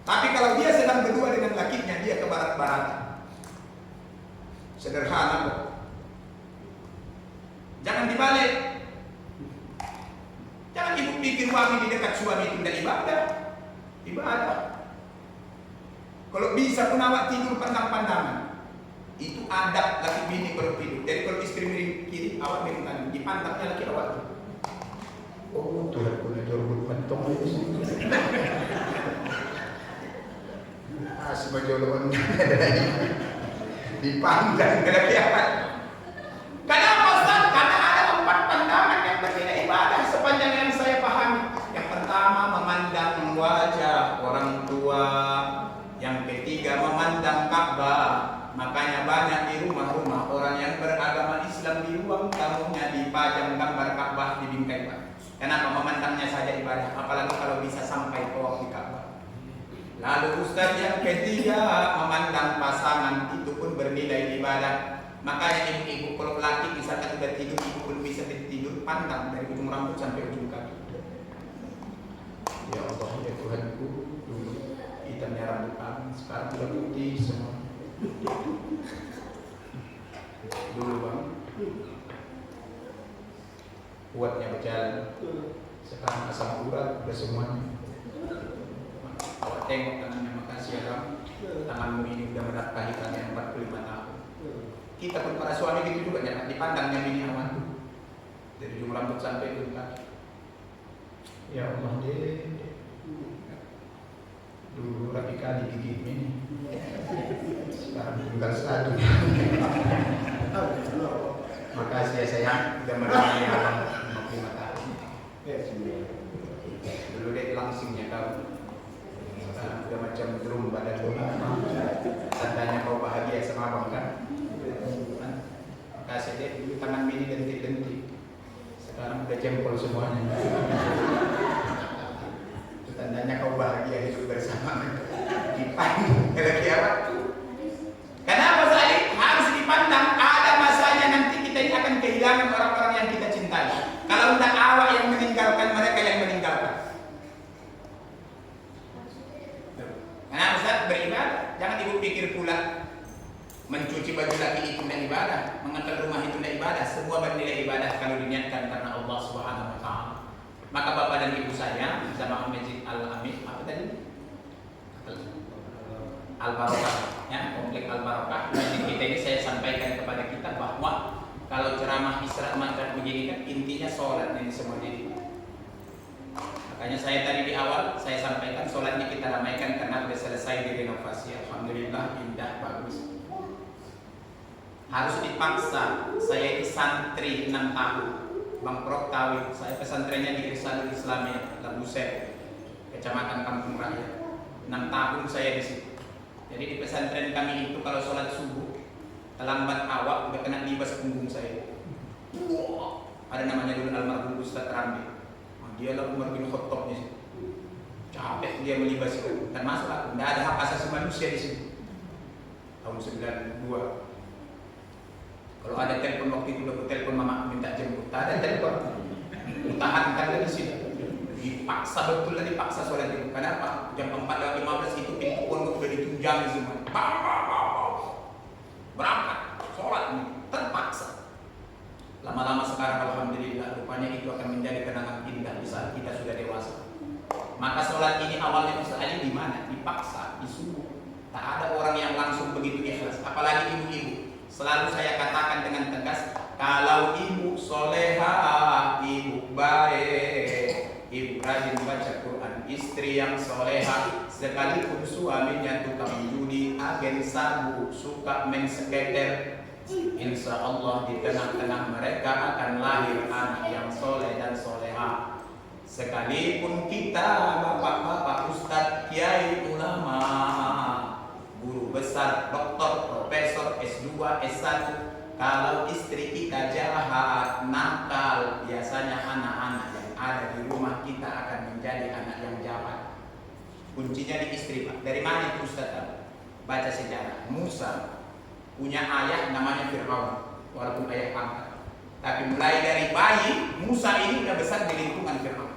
Tapi kalau dia sedang berdua dengan lakinya, dia ke barat-baratan. Sederhana kok. Jangan dibalik. Jangan ibu pikir wangi di dekat suami itu tidak ibadah. Ibadah. Kalau bisa pun awak tidur pandang-pandangan. Itu adab laki bini kalau tidur. Jadi kalau istri miring kiri, awak miring kanan. Dipandangnya laki awak. Oh, Tuhan punya jodoh pentong itu sih. Semua jodoh dipandang laki awak. Kenapa Ustaz? Karena ada 4 pandangan yang berbeda ibadah sepanjang yang saya pahami. Yang pertama memandang wajah orang tua. Yang ketiga memandang Ka'bah. Makanya banyak di rumah-rumah orang yang beragama Islam di ruang tamunya dipajang gambar Ka'bah di bingkai Pak. Kenapa? Memandangnya saja ibadah. Apalagi kalau bisa sampai tawaf di Ka'bah. Lalu Ustaz yang ketiga memandang pasangan itu pun bernilai ibadah. Makanya ibu-ibu kalau laki misalkan sudah tidur, ibu pun bisa tidur pandang dari ujung rambut sampai ujung kaki. Ya Allah ya Tuhanku, dulu hitamnya rambut kami, sekarang sudah putih semua. Dulu bang, kuatnya berjalan, sekarang asam urat udah semuanya. Awak tengok tangannya, makasih ya bang, tanganmu ini udah menafkahi kami 45 tahun. Kita pun para suami gitu juga jangan dipandangnya bini awan dari ujung rambut sampai ujung kaki. Ya Allah deh, dulu rapi kali gigit ini, sekarang tinggal 1. Makasih ya sayang, udah menemani abang 55 tahun. Dulu deh langsingnya kau, sekarang udah macam drum badan lu. Tandanya kau bahagia sama abang kan? Kasih deh dulu tangan bini dentik-dentik, sekarang udah jempol semuanya. Itu tandanya kau bahagia hidup bersama. Dipandang lagi apa? Kenapa Sali? Harus dipandang. Ada masanya nanti kita ini akan kehilangan orang-orang yang kita cintai. Kalau tidak awak yang meninggalkan, mereka yang meninggalkan. Kenapa Ustaz? Beribadah. Jangan ibu pikir pula mencuci baju laki itu tidak ibadah, mengantar rumah itu tidak ibadah. Semua bernilai ibadah kalau diniatkan karena Allah Subhanahu wa taala. Maka bapak dan ibu saya bersama Masjid Al-Amin apa tadi? Al-Barakah ya, komplek Al-Barakah. Masjid kita ini saya sampaikan kepada kita bahwa kalau ceramah Isra Mi'raj begini kan intinya sholat ini semua ini. Makanya saya tadi di awal saya sampaikan sholatnya kita ramaikan karena sudah selesai direnovasi. Alhamdulillah indah bagus. Harus dipaksa. Saya itu santri 6 tahun. Bang Prof tahu, saya pesantrennya di Irsyadul Islamiyah Labuset, Kecamatan Kampung Raya. 6 tahun saya di situ. Jadi di pesantren kami itu kalau sholat subuh terlambat awak udah kena libas punggung saya. Ada namanya dulu almarhum Ustaz Rambi. Dia lah Umar bin Khattab di situ. Capek dia melibaskan. Dan masuk, tidak ada hak asasi manusia di situ. Tahun 92. Kalau ada telepon waktu itu udah telepon mama minta jemput, tak ada telepon. Tahan di sini. Dipaksa betul lah, dipaksa sholat itu. Kenapa? Jam 4.15 itu pintu pondok udah ditunjangi semua. Berangkat sholat ini terpaksa. Lama-lama sekarang alhamdulillah rupanya itu akan menjadi kenangan indah di saat kita sudah dewasa. Maka sholat ini awalnya Ustaz Ali di mana? Dipaksa, disuruh. Tak ada orang yang langsung begitu ikhlas, apalagi ibu-ibu. Selalu saya katakan dengan tegas, kalau ibu soleha, ibu baik, ibu rajin baca Quran, istri yang soleha, sekalipun suaminya tukang judi, agen sabu, suka main skater, insya Allah di tengah-tengah mereka akan lahir anak yang soleh dan soleha. Sekalipun kita bapak-bapak, ustadz, kiai, ulama, guru besar, doktor, profesor, S2, S1, kalau istri kita jahat, nakal, biasanya anak-anak yang ada di rumah kita akan menjadi anak yang jahat. Kuncinya di istri, Pak. Dari mana itu Ustaz? Baca sejarah. Musa punya ayah namanya Fir'aun, walaupun ayah angkat. Tapi mulai dari bayi, Musa ini sudah besar di lingkungan Fir'aun.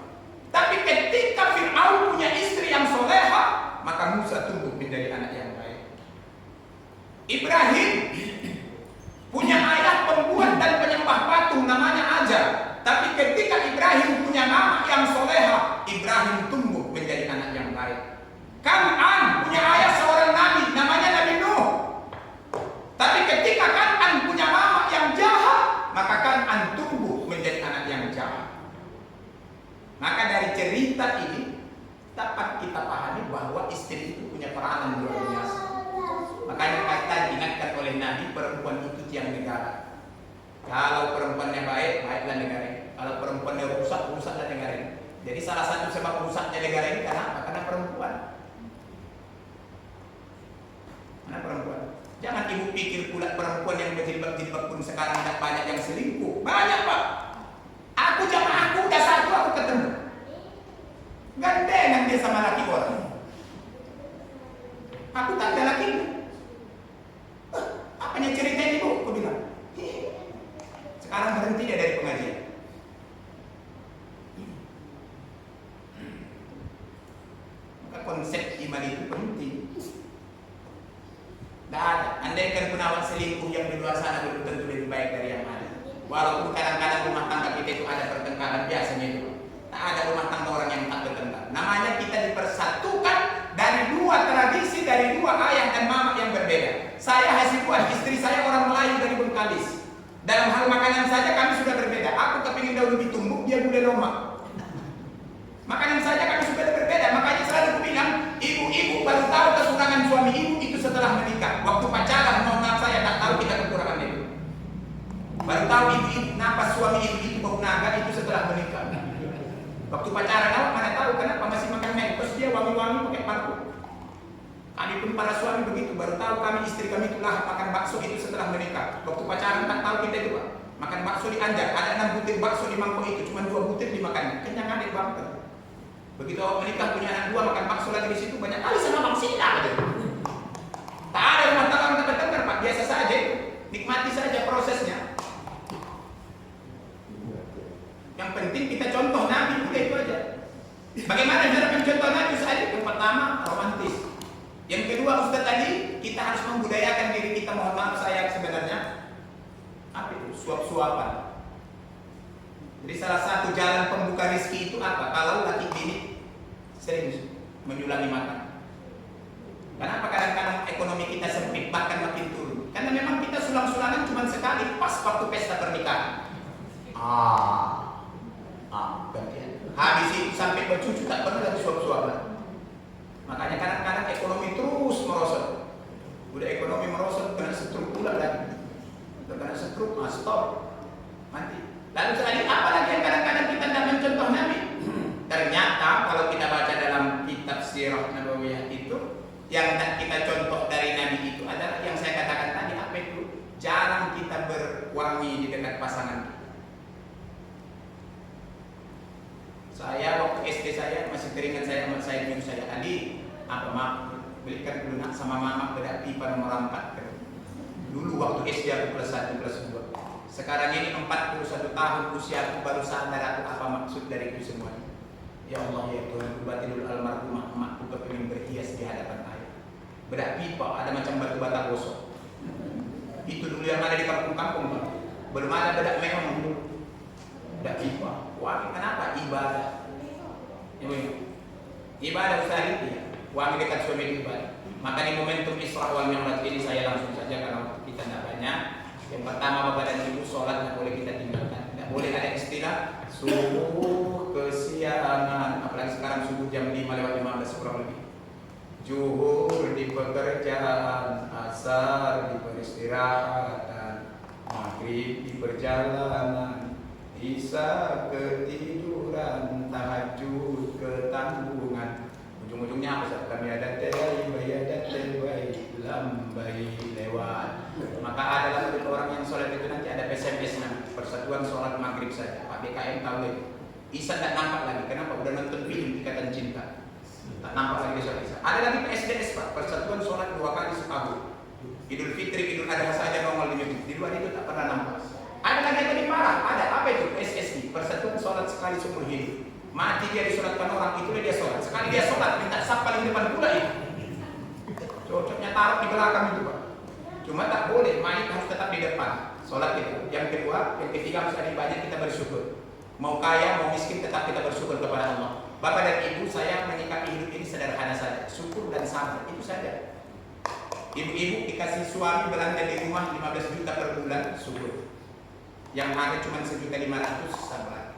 Tapi ketika Fir'aun punya istri yang soleha, maka Musa tumbuh menjadi anak yang baik. Ibrahim punya ayah pembuat dan penyembah patung namanya Azar. Tapi ketika Ibrahim punya mama yang soleha, Ibrahim tumbuh menjadi anak yang baik. Kan'an punya ayah seorang nabi namanya Nabi Nuh. Tapi ketika Kan'an punya mama yang jahat, maka Kan'an tumbuh menjadi anak yang jahat. Maka dari cerita ini dapat kita pahami bahwa istri itu punya peranan luar biasa. Makanya kata diingatkan oleh Nabi, perempuan itu tiang negara. Kalau perempuannya baik, baiklah negara. Kalau perempuannya rusak, rusaklah negara. Jadi salah satu sebab rusaknya negara ini karena apa? Karena perempuan. Karena perempuan. Jangan ibu pikir pula perempuan yang berjilbab-jilbab pun sekarang tidak banyak yang selingkuh. Banyak, Pak. Aku jamaahku udah satu aku ketemu. Gandengan dia sama laki orang. Aku tak ada laki. Apanya cerita ini, Bu? Aku bilang. Sekarang berhenti dia dari pengajian. Maka konsep iman itu penting. Dan andaikan pun awak selingkuh yang di luar sana belum tentu lebih baik dari yang ada. Walaupun kadang-kadang rumah tangga kita itu ada pertengkaran, biasanya itu. Tak ada rumah tangga orang yang tak bertengkar. Namanya kita dipersatukan dari dua tradisi, dari dua ayah dan mama yang berbeda. Saya Hasibuan, istri saya orang Melayu dari Bengkalis. Dalam hal makanan saja kami sudah berbeda. Aku kepingin daun ditumbuk, dia gulai lomak. Makanan saja kami sudah berbeda. Makanya selalu aku bilang, ibu-ibu baru tahu kekurangan suami ibu itu setelah menikah. Waktu pacaran, mohon maaf saya tak tahu kita kekurangan itu. Baru tahu ibu-ibu kenapa suami ibu itu bau naga itu setelah menikah. Waktu pacaran awak mana tahu kenapa masih makan mengkos, dia wangi-wangi pakai parfum. Kami pun para suami begitu, baru tahu kami istri kami itulah makan bakso itu setelah menikah. Waktu pacaran tak tahu kita itu, Pak. Makan bakso di Anjar, ada 6 butir bakso di mangkok itu, cuma 2 butir dimakan. Kenyang adik banget. Begitu awak menikah punya anak 2 makan bakso lagi di situ banyak kali sama Bang Sina. Tak ada rumah tangga yang benar-benar, Pak. Biasa saja, nikmati saja prosesnya. Yang penting kita contoh Nabi, udah itu aja. Bagaimana cara mencontoh Nabi saja? Yang pertama romantis. Yang kedua, Ustaz tadi kita harus membudayakan diri kita. Mohon maaf saya sebenarnya apa itu? Suap-suapan. Jadi salah satu jalan pembuka rezeki itu apa? Kalau laki bini sering menyulangi makan. Kenapa kadang-kadang ekonomi kita sempit bahkan makin turun? Karena memang kita sulang-sulangan cuma sekali pas waktu pesta pernikahan. Gantian. Habis itu sampai bercucu tak pernah lagi suap-suapan. Makanya kadang-kadang ekonomi terus merosot. Udah ekonomi merosot, kena setruk pula lagi. Udah kena setruk, stop. Mati. Lalu selanjutnya apa lagi yang kadang-kadang kita tidak mencontoh Nabi? Ternyata kalau kita baca dalam kitab Sirah Nabawiyah itu, yang kita contoh dari Nabi itu adalah yang saya katakan tadi, apa itu? Jarang kita berwangi di dekat pasangan. Saya waktu SD saya masih teringat saya sama saya nyuruh saya, Adi, apa mak belikan dulu nak sama mama bedak pipa nomor 4. Dulu waktu SD aku kelas 1 kelas 2. Sekarang ini 41 tahun usia aku baru sadar aku apa maksud dari itu semua. Ya Allah ya Tuhan, batilul almarhumah emakku kepingin berhias di hadapan ayah. Bedak pipa ada macam batu bata gosok. Itu dulu yang ada di kampung-kampung, Pak. Belum ada bedak memang dulu. Bedak pipa. Wah, kenapa? Ibadah. Ibadah Ustaz itu. Wah, dekat suami itu ibadah. Maka di momentum Isra wal Mi'raj ini saya langsung saja karena kita tidak banyak. Yang pertama Bapak dan Ibu, sholat tidak boleh kita tinggalkan. Tidak boleh ada istilah subuh kesiangan. Apalagi sekarang subuh jam 5:15 kurang lebih. Zuhur di pekerjaan, asar di peristirahatan, maghrib di perjalanan, isya ketiduran, tahajud ketanggungan. Ujung-ujungnya apa sih? Kami ada terbaik lambai lewat. Maka ada orang yang sholat itu nanti ada SMS-nya, Persatuan Sholat Maghrib saja. Pak BKM tahu itu. Isya tak nampak lagi. Kenapa? Udah nonton film Ikatan Cinta. Tak nampak lagi sholat Isya. Ada lagi PSDS, Pak, Persatuan Sholat 2 kali setahun. Idul Fitri, Idul Adha saja nongol di YouTube. Di luar itu tak pernah nampak. Ada lagi yang lebih parah. Ada apa itu? PSSI, Persatuan Sholat Sekali Seumur Hidup. Mati dia disolatkan orang, itulah dia sholat. Sekali dia sholat, minta saf paling depan pula itu. Cocoknya taruh di belakang itu Pak. Cuma tak boleh, mayit harus tetap di depan. Sholat itu. Yang kedua, yang ketiga harus ada ibadah, kita bersyukur. Mau kaya, mau miskin, tetap kita bersyukur kepada Allah. Bapak dan Ibu, saya menyikapi hidup ini sederhana saja. Syukur dan sabar, itu saja. Ibu-ibu dikasih suami belanja di rumah 15 juta per bulan, syukur. Yang ada cuma 1.500.000, sabar.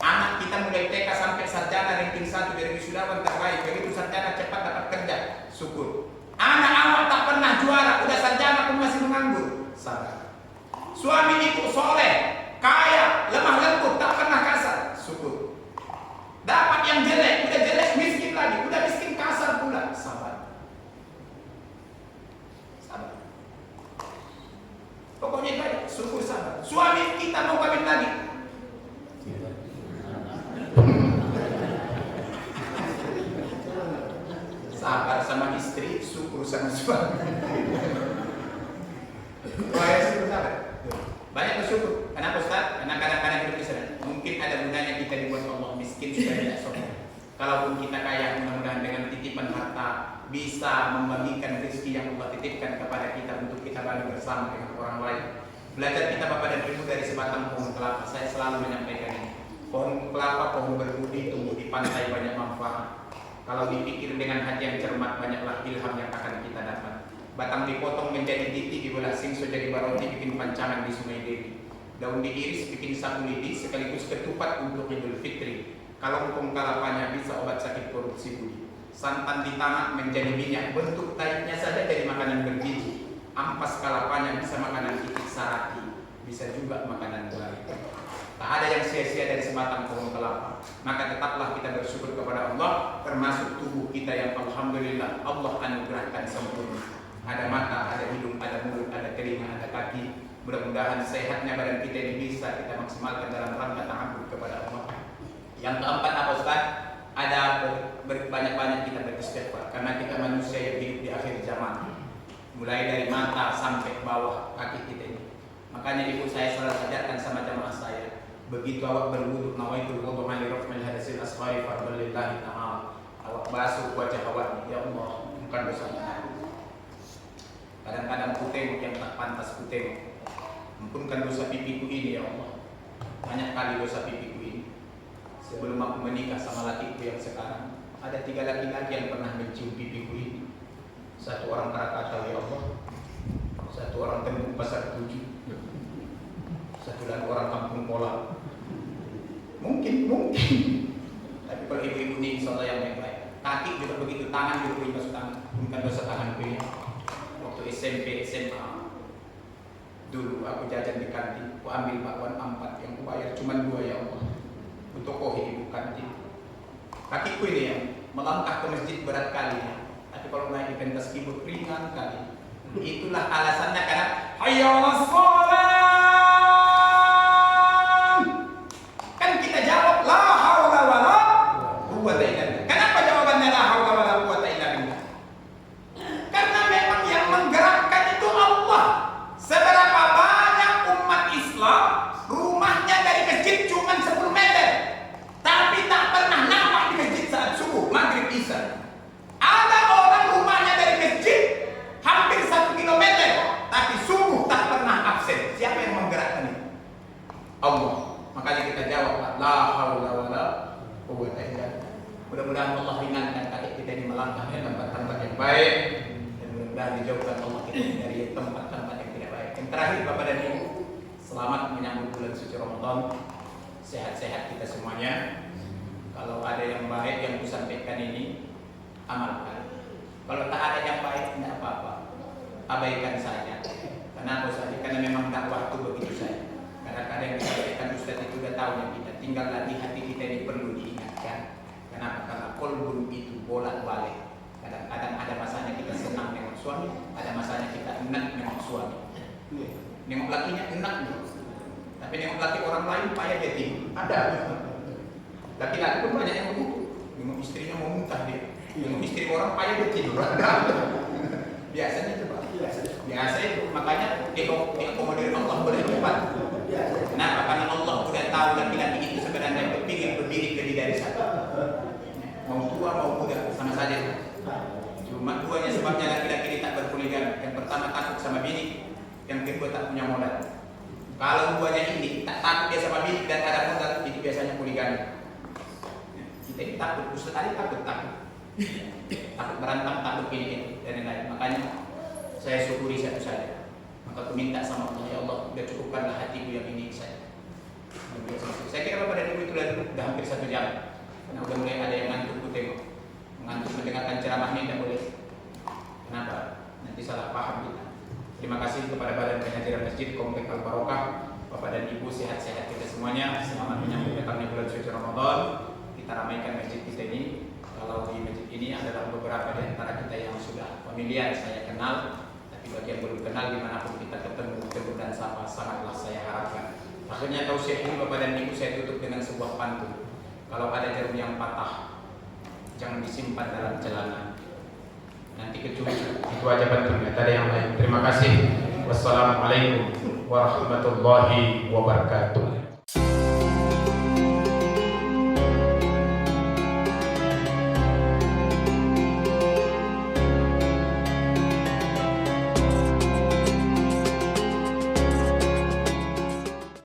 Anak kita mulai TK sampai sarjana ranking 1 dari wisudawan terbaik. Begitu sarjana cepat dapat kerja, syukur. Anak awak tak pernah juara, udah sarjana pun masih menganggur, sabar. Suami ibu soleh, kaya, lemah lembut, tak pernah kasar, syukur. Dapat yang jelek, udah jelek miskin lagi, udah miskin kasar pula, sabar. Sabar. Pokoknya itu aja, syukur sabar. Suami kita mau kawin lagi, sabar sama istri, syukur sama suami. Banyak bersyukur. Kenapa Ustaz? Karena kadang-kadang hidup di sana mungkin ada gunanya kita dibuat Allah miskin supaya tidak sombong. Kalaupun kita kaya, mudah-mudahan dengan titipan harta bisa membagikan rezeki yang Allah titipkan kepada kita untuk kita bagi bersama dengan orang lain. Belajar kita Bapak dan Ibu dari sebatang pohon kelapa. Saya selalu menyampaikan ini. Pohon kelapa, pohon berbudi, tumbuh di pantai, banyak manfaat. Kalau dipikir dengan hati yang cermat, banyaklah ilham yang akan kita dapat. Batang dipotong menjadi titi, dibelah singso jadi baroti, bikin pancangan di Sungai Dewi. Daun diiris, bikin sapu lidi, sekaligus ketupat untuk Idul Fitri. Kalau hukum kalapanya bisa obat sakit korupsi budi. Santan ditanak menjadi minyak, bentuk taiknya saja jadi makanan bergizi. Ampas kalapanya bisa makanan itik sarati, bisa juga makanan buaya. Tak ada yang sia-sia dari sebatang pohon kelapa. Maka tetaplah kita bersyukur kepada Allah, termasuk tubuh kita yang alhamdulillah Allah anugerahkan sempurna. Ada mata, ada hidung, ada mulut, ada telinga, ada kaki. Mudah-mudahan sehatnya badan kita ini bisa kita maksimalkan dalam rangka ta'abbud kepada Allah. Yang keempat apa Ustaz? Ada banyak-banyak kita beristighfar karena kita manusia yang hidup di akhir zaman. Mulai dari mata sampai bawah kaki kita ini. Makanya ibu saya selalu ajarkan sama jamaah saya. Begitu awak berwudu, nawaitul wudu li raf'il hadasil asghari fardhu lillahi ta'ala. Awak basuh wajah awak, ya Allah, bukan dosa aku. Kadang-kadang ku tengok yang tak pantas ku tengok. Ampunkan dosa pipiku ini ya Allah. Banyak kali dosa pipiku ini. Sebelum aku menikah sama lakiku yang sekarang, ada 3 laki-laki yang pernah mencium pipiku ini. Satu orang Krakatau ya Allah, satu orang Tembung Pasar 7, satu lagi orang Kampung Pola. Mungkin. Tapi kalau ibu-ibu ini insya Allah yang baik-baik. Kaki juga begitu, tangan juga beri masuk tangan. Bukan dosa tangan ini. Waktu SMP, SMA, dulu aku jajan di kantin, aku ambil bakwan 4 yang aku bayar cuma 2 ya Allah. Untuk ibu kantin. Kakiku ini ya, melangkah ke masjid berat kali ya. Tapi kalau naik di pentas keyboard ringan kali. Itulah alasannya karena hayya 'alas shalah. Kan kita jawab la haula wala quwwata illa billah. Kenapa jawabannya la haula wala quwwata illa billah? Karena memang yang menggerakkan itu Allah. Seberapa banyak umat Islam rumahnya dari masjid cuma 10 meter, tapi tak pernah nampak di masjid saat subuh, maghrib, isya. Ada orang rumahnya dari masjid hampir 1 kilometer, tapi subuh tak pernah absen. Siapa yang menggerakkan itu? Allah. Makanya kita jawab la haula wala quwwata illa billah. Mudah-mudahan Allah ringankan kaki kita ini melangkah ke tempat-tempat yang baik, dan mudah-mudahan dijauhkan Allah kita dari tempat-tempat yang tidak baik. Yang terakhir Bapak dan Ibu, selamat menyambut bulan suci Ramadan. Sehat-sehat kita semuanya. Kalau ada yang baik yang kusampaikan ini, amalkan. Kalau tak ada yang baik, tidak apa-apa, abaikan saja. Kenapa Ustaz? Karena memang dakwah itu begitu saja. Kadang-kadang yang disampaikan Ustaz itu sudah tahu yang kita, tinggal lagi hati kita ini perlu diingatkan. Kenapa? Karena kolbun itu bolak-balik. Kadang-kadang ada masanya kita senang dengan suami, ada masanya kita enak dengan suami. Nengok lakinya enak, tapi nengok laki orang lain payah dia tidur. Ada. Laki-laki pun banyak yang begitu. Nengok istrinya mau muntah dia. Nengok istri orang payah dia tidur. Ada. Biasanya itu Pak. Biasa itu. Makanya dikomodir Allah boleh cepat. Kenapa? Karena Allah sudah tahu laki-laki itu sebenarnya berpikir berdiri ke diri keduanya sebabnya laki-laki ini tak berpoligami. Yang pertama takut sama bini, yang kedua tak punya modal. Kalau duanya ini tak takut dia sama bini dan ada modal, itu biasanya poligami. Kita ini takut, Ustaz Ali takut berantem, takut ini dan lain-lain. Makanya saya syukuri satu saja. Maka aku minta sama Allah, ya Allah, udah cukupkanlah hatiku yang ini saja. Saya kira pada ibu itu udah hampir 1 jam. Karena udah mulai ada yang ngantuk, tengok. Mengantuk mendengarkan ceramah ini tidak boleh. Kenapa? Nanti salah paham kita. Terima kasih kepada Badan Pengajian Masjid Komplek Al Barokah. Bapak dan Ibu sehat-sehat kita semuanya. Selamat menyambut datangnya bulan suci Ramadan. Kita ramaikan masjid kita ini. Kalau di masjid ini adalah beberapa di antara kita yang sudah familiar, saya kenal. Tapi bagi yang belum kenal, dimanapun kita ketemu dan sapa, sangatlah saya harapkan. Akhirnya tausiah ini Bapak dan Ibu saya tutup dengan sebuah pantun. Kalau ada jarum yang patah, jangan disimpan dalam celana. Nanti kecucu. Itu aja pantunnya. Tadi yang lain. Terima kasih. Wassalamualaikum warahmatullahi wabarakatuh.